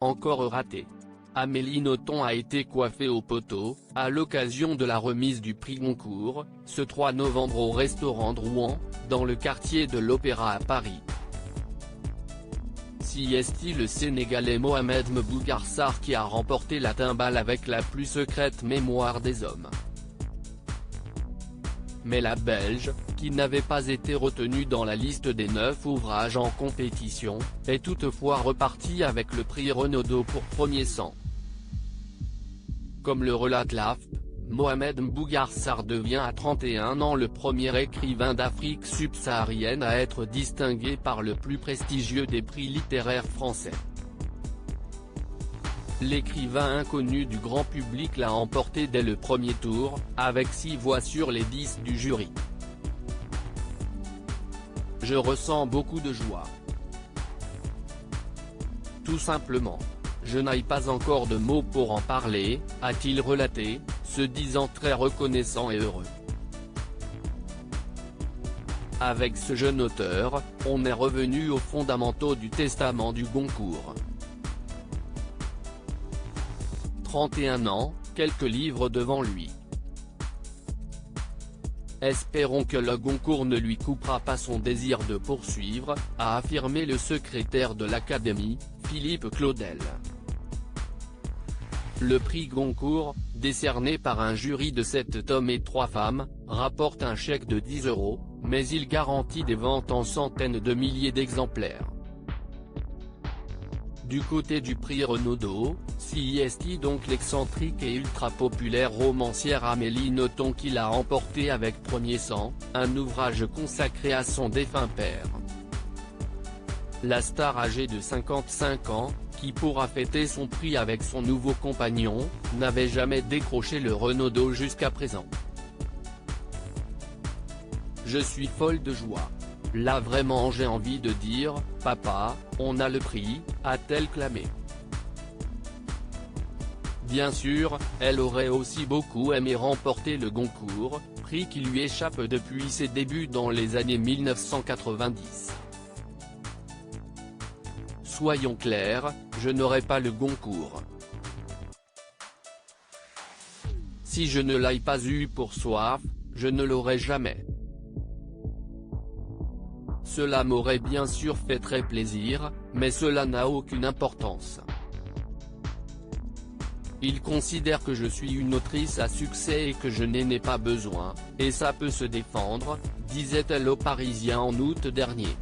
encore raté. Amélie Nothomb a été coiffée au poteau, à l'occasion de la remise du prix Goncourt, ce 3 novembre au restaurant Drouan, dans le quartier de l'Opéra à Paris. C'est le Sénégalais Mohamed Mbougar Sarr qui a remporté la timbale avec la plus secrète mémoire des hommes. Mais la Belge, qui n'avait pas été retenue dans la liste des 9 ouvrages en compétition, est toutefois repartie avec le prix Renaudot pour premier sang. Comme le relate l'AFP, Mohamed Mbougar Sarr devient à 31 ans le premier écrivain d'Afrique subsaharienne à être distingué par le plus prestigieux des prix littéraires français. L'écrivain inconnu du grand public l'a emporté dès le premier tour, avec 6 voix sur les 10 du jury. Je ressens beaucoup de joie. Tout simplement. Je n'ai pas encore de mots pour en parler, a-t-il relaté, se disant très reconnaissant et heureux. Avec ce jeune auteur, on est revenu aux fondamentaux du testament du Goncourt. 31 ans, quelques livres devant lui. Espérons que le Goncourt ne lui coupera pas son désir de poursuivre, a affirmé le secrétaire de l'Académie, Philippe Claudel. Le prix Goncourt, décerné par un jury de 7 hommes et 3 femmes, rapporte un chèque de 10 €, mais il garantit des ventes en centaines de milliers d'exemplaires. Du côté du prix Renaudot, c'est donc l'excentrique et ultra-populaire romancière Amélie Nothomb qui l'a emporté avec Premier sang, un ouvrage consacré à son défunt père. La star âgée de 55 ans, qui pourra fêter son prix avec son nouveau compagnon, n'avait jamais décroché le Renaudot jusqu'à présent. Je suis folle de joie. Là vraiment j'ai envie de dire, papa, on a le prix, a-t-elle clamé. Bien sûr, elle aurait aussi beaucoup aimé remporter le Goncourt, prix qui lui échappe depuis ses débuts dans les années 1990. Soyons clairs, je n'aurai pas le Goncourt. Si je ne l'ai pas eu pour Soif, je ne l'aurai jamais. Cela m'aurait bien sûr fait très plaisir, mais cela n'a aucune importance. Il considère que je suis une autrice à succès et que je n'en ai pas besoin, et ça peut se défendre, disait-elle aux Parisiens en août dernier.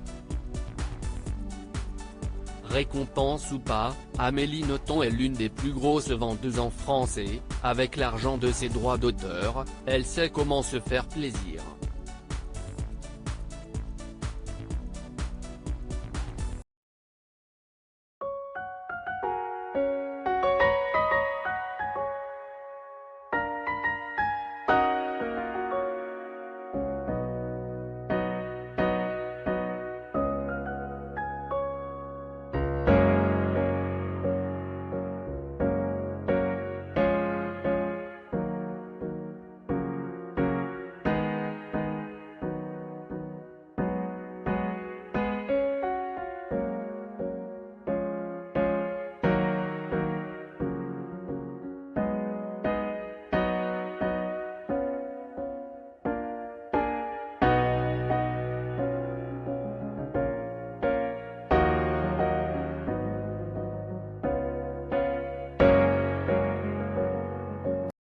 Récompense ou pas, Amélie Nothomb est l'une des plus grosses vendeuses en France et, avec l'argent de ses droits d'auteur, elle sait comment se faire plaisir.